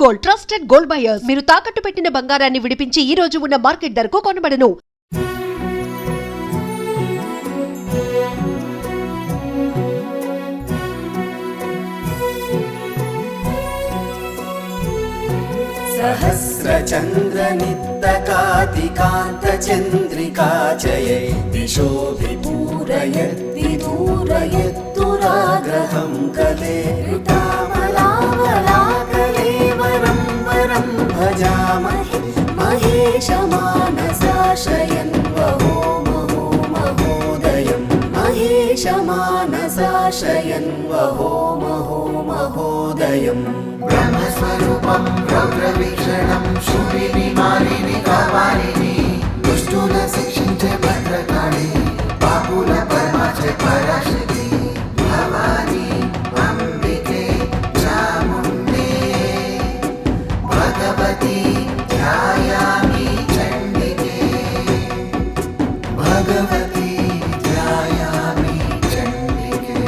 Gold trusted gold buyers. మీరు తాకట్టు పెట్టిన బంగారాన్ని విడిపించి ఈ రోజు ఉన్న మార్కెట్ ధరకు కొనబడను. सहस्रचन्द्रनित्तकातिकान्त चन्द्रिकाचये दिशोऽभिपूरयद् दूरयत्तुराग्रहं कले ऋतामलावलाकलेवरं वरं भजामहे महेशमानसाशयन् वहो महो महोदयं महेशमानसाशयन् वहो महो महोदयम् ब्रह्मस्वरूपं रौद्रवीक्षणं शूलिनी मालिनी कापालिनी दुष्टुन शिक्षिंचे भद्रकाली पापुल परमाचे पराशक्ति भवानी अंबिके चामुण्डे भगवती ध्यायामि चण्डिके भगवती ध्यायामि चण्डिके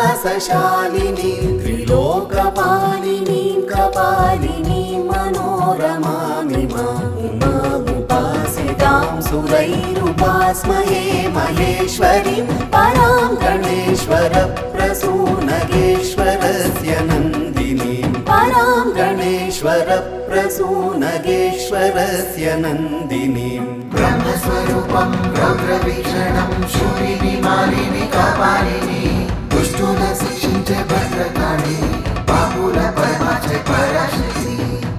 विशालशैलकन्दरान्तरालवासशालिनी त्रिलोकपालिनी कपालिनी मनोरमामिमामुपासितां सुरैरुपास्महे महेश्वरीं परां गणेश्वरप्रसूनगेश्वरस्य नन्दिनीं परां गणेश्वरप्रसूनगेश्वरस्य नन्दिनीं ब्रह्मस्वरूपं रौद्रवीक्षणं शूलिनी मालिनी कापालिनी दुष्टुन शिक्षिंचे भद्रकाली पापुल परमाचे पराशक्ति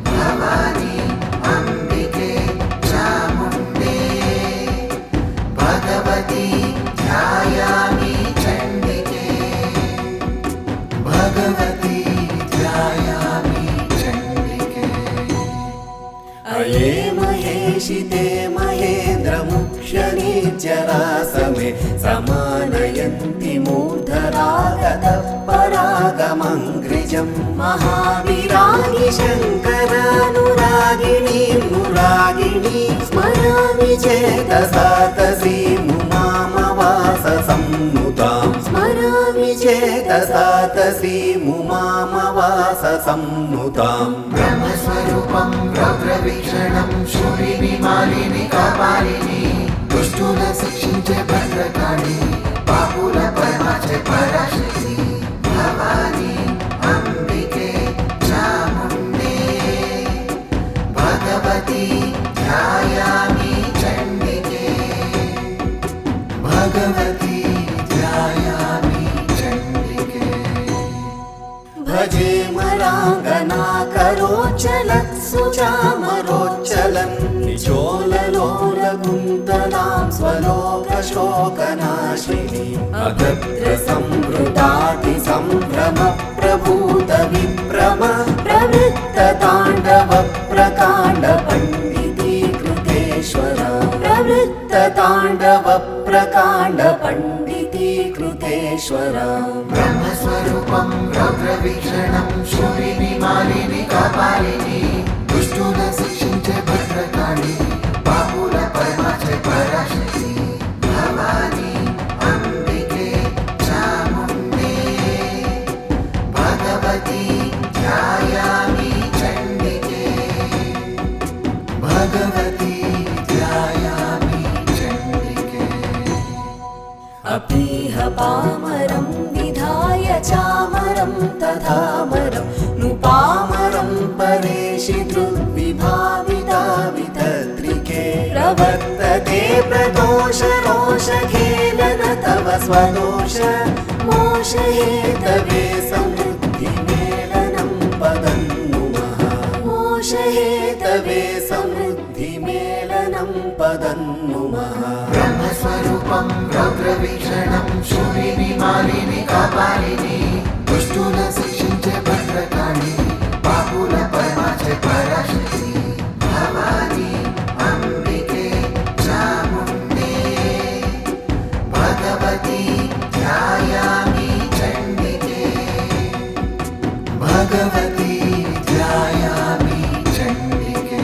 भवानी अंबिके चामुण्डे भगवती ध्यायामि चण्डिके भगवती ध्यायामि चण्डिके अये महेशिते महेन्द्रमुख्यनीचरासमे समानयन्ति मूर्धरागतः परागमङ्घ्रिजं महाविरागि शङ्करानुरागिणीं नुरागिणीं स्मरामि चेतसा तसीमुमामवाससंनुतां स्मरामि चेतसा तसीमुमामवाससंनुतां ब्रह्मस्वरूपं रौद्रवीक्षणं शूलिनी मालिनी कापालिनी दुष्टुन शिक्षिंचे भद्रकाली पापुल परमाचे पराशक्ति भवानी अंबिके चामुण्डे भगवती ध्यायामि चण्डिके भगवती ध्यायामि चण्डिके भजे मराङ्गनाकरोच्चलत्सुचामरोच्चलन् निचोललोलकुन्तलां स्वलोकशोकनाशिनी अगत्रसंवृतातिसंभ्रमप्रभूतविभ्रम प्रवृत्तताण्डवप्रकाण्डपण्डितीकृतेश्वर प्रवृत्तताण्डवप्रकाण्डपण्डितीकृतेश्वर ब्रह्मस्वरूपं रौद्रवीक्षणं शूलिनी मालिनी कापालिनी दुष्टुन शिक्षिंचे भद्रकाली पापुल परमाचे पराशक्ति भवानी अंबिके चामुण्डे भगवती ध्यायामि चण्डिके भगवती ध्यायामि चण्डिके अपीह पामरं विधाय चामरं तथामरं नुपामरं परेशि धृद्विभावितावितत्रिके प्रवर्तते प्रदोषरोषखेलन तव स्वदोष मोषहेतवे समृद्धिमेलनं पदन्नुमः मोषहेतवे समृद्धिमेलनं पदन्नुमः ब्रह्मस्वरूपं रौद्रवीक्षणं शूलिनी मालिनी कापालिनी दुष्टुन शिक्षिंचे भद्रकाली पापुल परमाचे पराशक्ति भवानी अंबिके चामुण्डे भगवती ध्यायामि चण्डिके भगवती ध्यायामि चण्डिके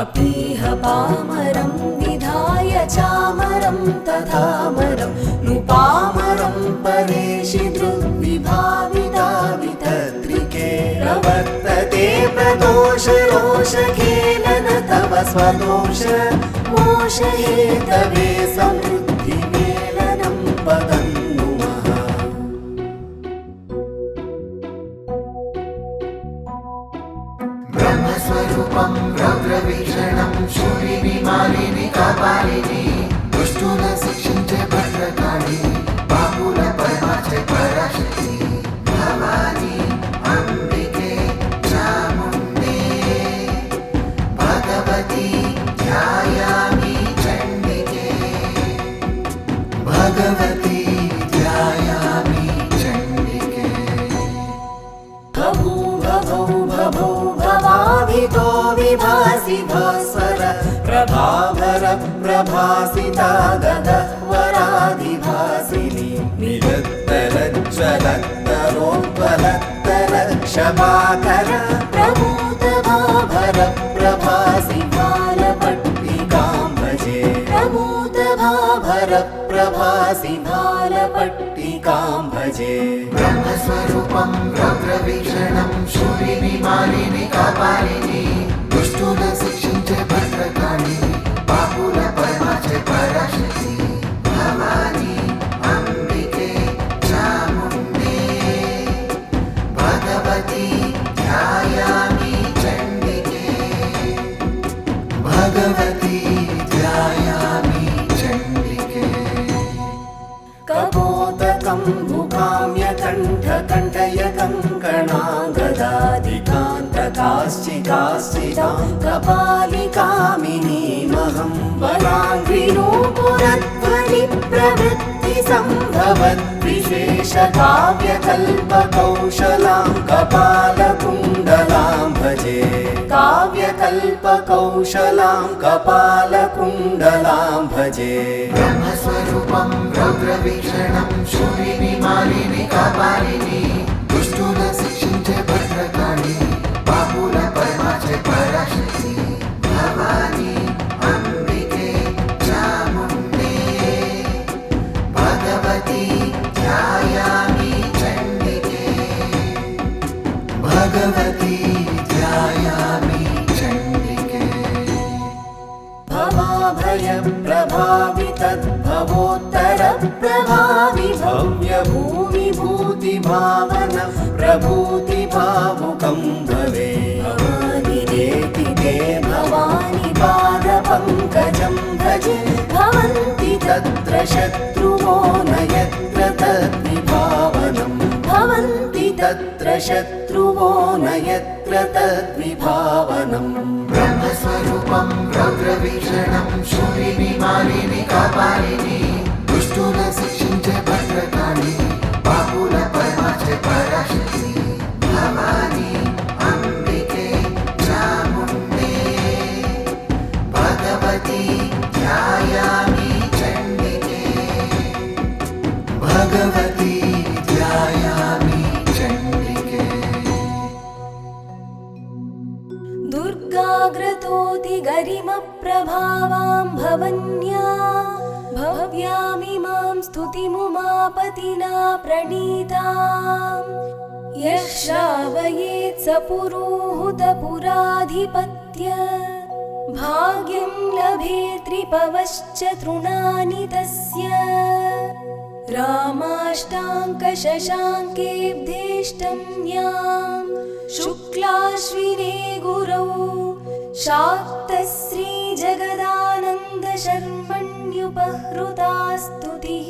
अपीह पामरं विधाय चामरं तथामरं नुपामरं तोष रोष खेलन तव स्वदोष मोष हेतवे समृद्धि मेलनं पदन्नुमः ब्रह्मस्वरूपं रौद्रवीक्षणं शूलिनी मालिनी कापालिनी दुष्टुन शिक्षिंचे भद्रकाळी बाहुल परमाचे पराशक्ती भवानी अंबिके चामुण्डे भगवती ध्यायामि चण्डिके भगवती ध्यायामि चण्डिके भभौ भवाभितो विभासि भास्वर प्रभाभर प्रभासिता गदवराधिभासिनी निरत्तरज्ज्वलत्तरोत्पलत्तरक्षभाकर प्रमोदभाभर प्रभासि भालपट्टिकां भजे प्रमोदभाभर प्रभासि भालपट्टिकां भजे ब्रह्मस्वरूपं रौद्रवीक्षणं शूलिनी मालिनी कापालिनी दुष्टुन शिक्षिंचे भद्रकाळी बाहुल परमाचे पराशक्ती भवानी अंबिके चामुण्डे भगवती ध्यायामि चण्डिके भगवती ध्यायामि चण्डिके कपोतकं भुकाम्यकण्ठकण्ठय कङ्कणागदादिकान्तकाश्चिकाश्चितां कपालिकामिनीमहं वराङ्घ्रिणोपुरध्वनिप्रवृत्तिसम्भवद्विशेषकाव्यकल्पकौशलां कपालकुण्डलां भजे काव्यकल्पकौशलां कपालकुण्डलां भजे ब्रह्मस्वरूपं रौद्रवीक्षणं शूलिनी मालिनी कापालिनी दुष्टुन शिक्षिंचे भद्रकाळी बाहुल परमाचे पराशक्ती भवानी अंबिके चामुण्डे भगवती ध्यायामि चण्डिके भगवती ध्यायामि चण्डिके भवाभय प्रभावि तद्भवोत्तर प्रभावि भव्य भूमि भूति भावन प्रभूति भावुकं भवे भवानिरेति ते भवानि पाद पंकजं भजे भवन्ति तत्र शत्रुवो न यत्र तद्विभावनं भवन्ति तत्र शत्रुवो न यत्र तद्विभावनं ब्रह्मस्वरूपं रौद्रवीक्षणं शूलिनी मालिनी कापालिनी दुष्टुन शिक्षिंचे भद्रकाळी बाहुल परमाचे पराशक्ती भवानी अंबिके चामुण्डे भगवती ध्यायामि चण्डिके भगवती ध्यायामि चण्डिके दुर्गाग्रतोति गरिमप्रभावां भवन्या भव्यामिमां स्तुतिमुमापतिना प्रणीताम् यः श्रावयेत् स पुरोहुतपुराधिपत्य भाग्यं लभेत्रिपवश्च तृणानि तस्य रामाष्टाङ्कशशाङ्केऽब्धेष्टं यां शुक्लाश्विने गुरौ शाक्तश्रीजगदानन्दशर्मण्युपहृता स्तुतिः